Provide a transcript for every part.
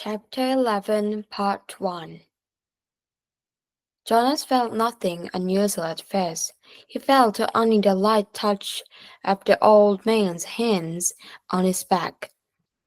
Chapter 11, Part 1. Jonas felt nothing unusual at first. He felt only the light touch of the old man's hands on his back.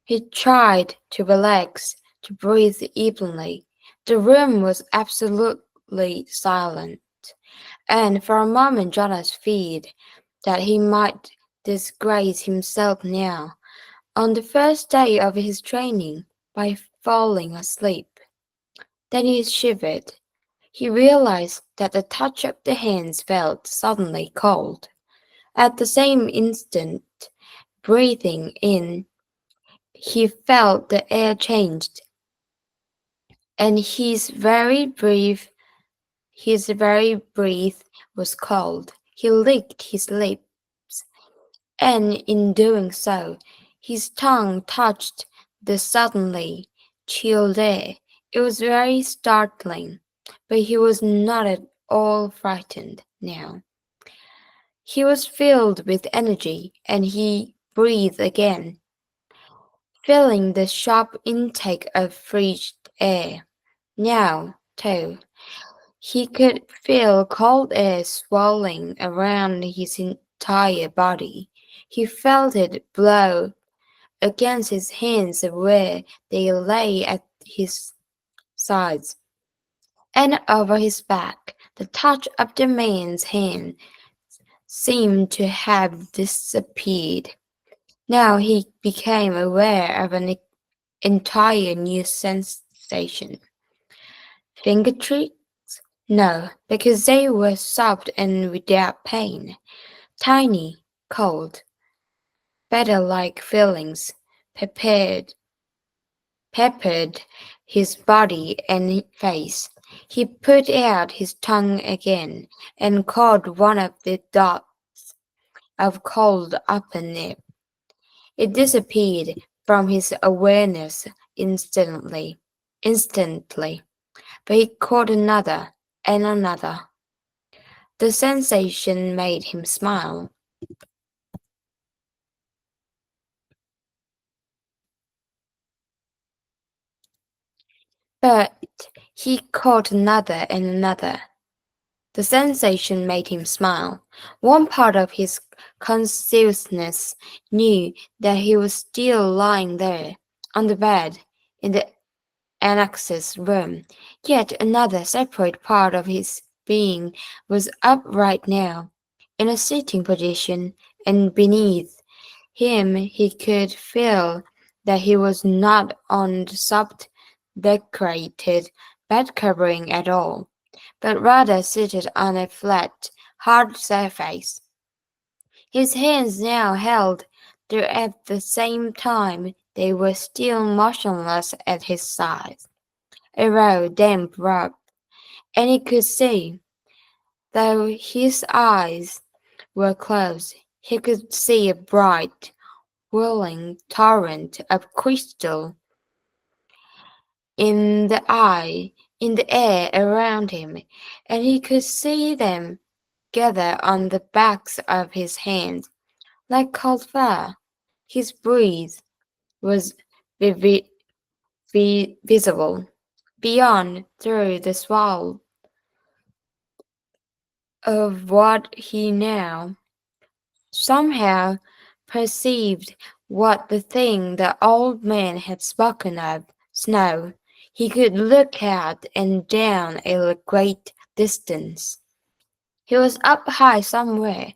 He tried to relax, to breathe evenly. The room was absolutely silent, and for a moment Jonas feared that he might disgrace himself now, on the first day of his training, by falling asleep. Then he shivered. He realized that the touch of the hands felt suddenly cold. At the same instant, breathing in, he felt the air changed, and his very breath was cold. He licked his lips, and in doing so, his tongue touched the suddenly chilled air. It was very startling, but he was not at all frightened now. He was filled with energy, and he breathed again, feeling the sharp intake of fresh air. Now, too, he could feel cold air swirling around his entire body. He felt it blow against his hands where they lay at his sides, and over his back. The touch of the man's hand seemed to have disappeared. Now he became aware of an entire new sensation. Fingertips? No, because they were soft and without pain. Tiny, cold, feather-like feelings peppered his body and face. He put out his tongue again and caught one of the dots of cold upper lip. It disappeared from his awareness instantly, but he caught another and another. The sensation made him smile. But he caught another and another. The sensation made him smile. One part of his consciousness knew that he was still lying there, on the bed, in the annex's room, yet another separate part of his being was up right now, in a sitting position, and beneath him he could feel that he was not on the soft, decorated bed covering at all, but rather seated on a flat, hard surface. His hands now held there at the same time they were still motionless at his sides. A raw, damp rug, and he could see, though his eyes were closed, he could see a bright, whirling torrent of crystal in the air around him, and he could see them gather on the backs of his hands like cold fur. His breath was visible beyond through the swirl of what he now somehow perceived what the thing the old man had spoken of, snow. He could look out and down a great distance. He was up high somewhere.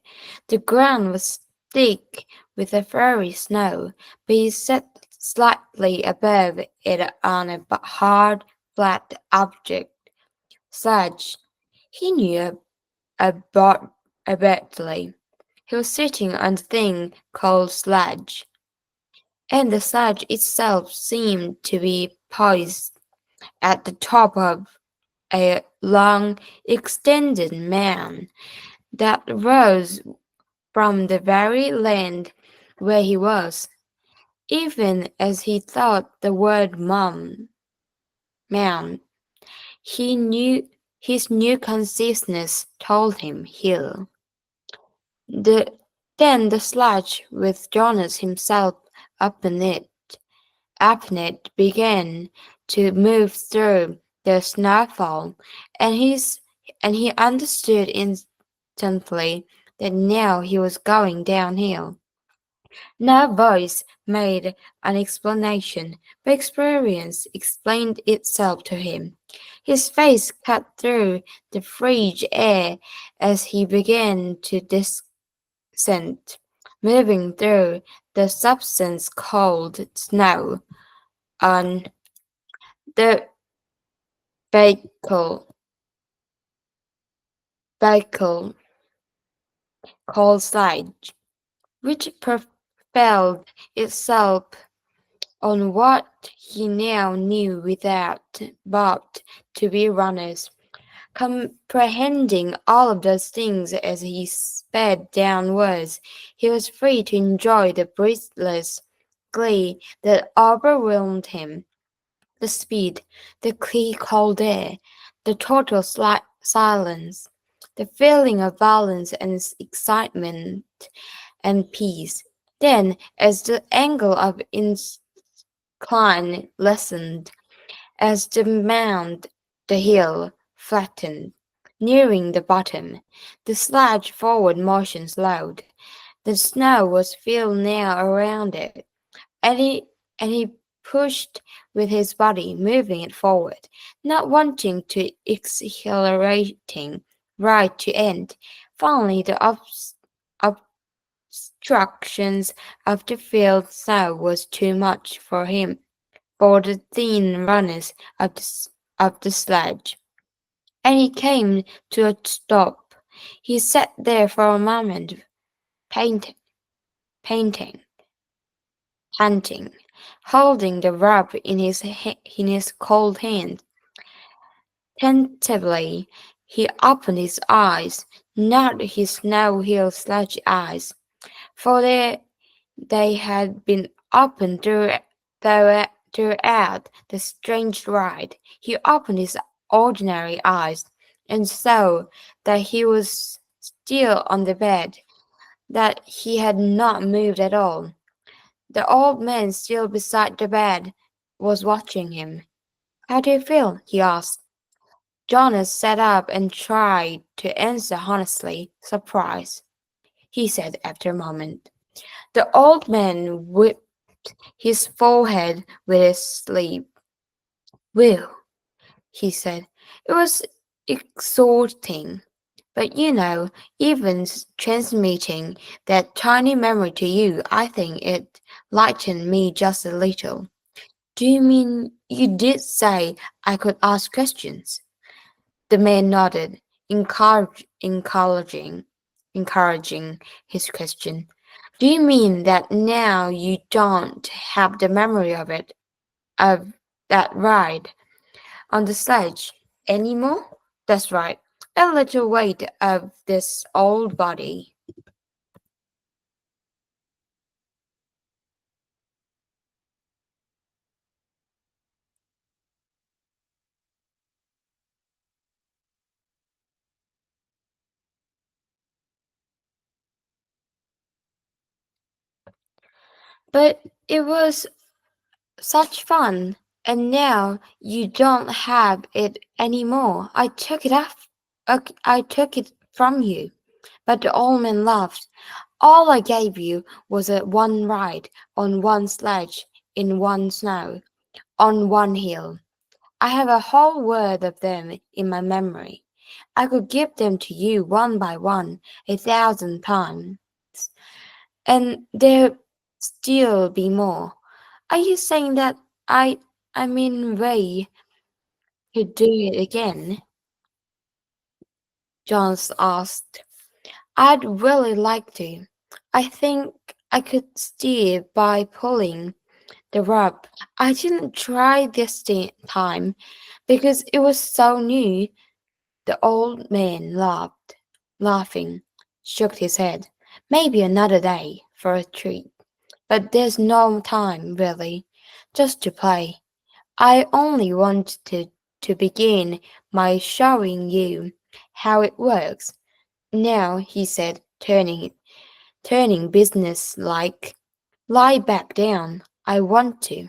The ground was thick with a furry snow, but he sat slightly above it on a hard, flat object. Such, he knew abruptly. He was sitting on a thing called sledge, and the sledge itself seemed to be poised at the top of a long, extended mound that rose from the very land where he was. Even as he thought the word mound, he knew his new consciousness told him hill. Then the sledge with Jonas himself up in it, appetite began to move through the snowfall, and he understood instantly that now he was going downhill. No voice made an explanation, but experience explained itself to him. His face cut through the frigid air as he began to descend, moving through the substance called snow on the vehicle, vehicle called slide, which propelled itself on what he now knew without but to be runners. Comprehending all of those things as he sped downwards, he was free to enjoy the breathless glee that overwhelmed him. The speed, the clear cold air, the total silence, the feeling of balance and excitement and peace. Then, as the angle of incline lessened, as the mound, the hill, flattened, nearing the bottom, the sledge forward motion slowed. The snow was filled now around it, and he pushed with his body, moving it forward, not wanting to accelerating right to end. Finally, the obstructions of the field snow was too much for him, for the thin runners of the sledge, and he came to a stop. He sat there for a moment, painting, painting, panting, holding the rub in his cold hand. Tentatively, he opened his eyes, not his snow-hill sledge eyes, for they had been open throughout the strange ride. He opened his ordinary eyes, and saw that he was still on the bed, that he had not moved at all. The old man, still beside the bed, was watching him. "How do you feel?" he asked. Jonas sat up and tried to answer honestly. "Surprise," he said after a moment. The old man wiped his forehead with his sleeve. "Well," he said, "it was exhausting. But even transmitting that tiny memory to you, I think it lightened me just a little." "Do you mean you did say I could ask questions?" The man nodded, encouraging his question. "Do you mean that now you don't have the memory of that ride on the sledge anymore?" "That's right. A little weight of this old body." "But it was such fun, and now you don't have it anymore. I took it from you." But the old man laughed. "All I gave you was a one ride on one sledge in one snow, on one hill. I have a whole world of them in my memory. I could give them to you one by one, 1,000 times, and there'd still be more." "Are you saying that I mean Ray could do it again?" Jones asked. "I'd really like to. I think I could steer by pulling the rope. I didn't try this time because it was so new." The old man laughed, laughing, shook his head. "Maybe another day for a treat. But there's no time, really, just to play. I only wanted to begin by showing you how it works. Now," he said, turning business-like, "lie back down. I want to."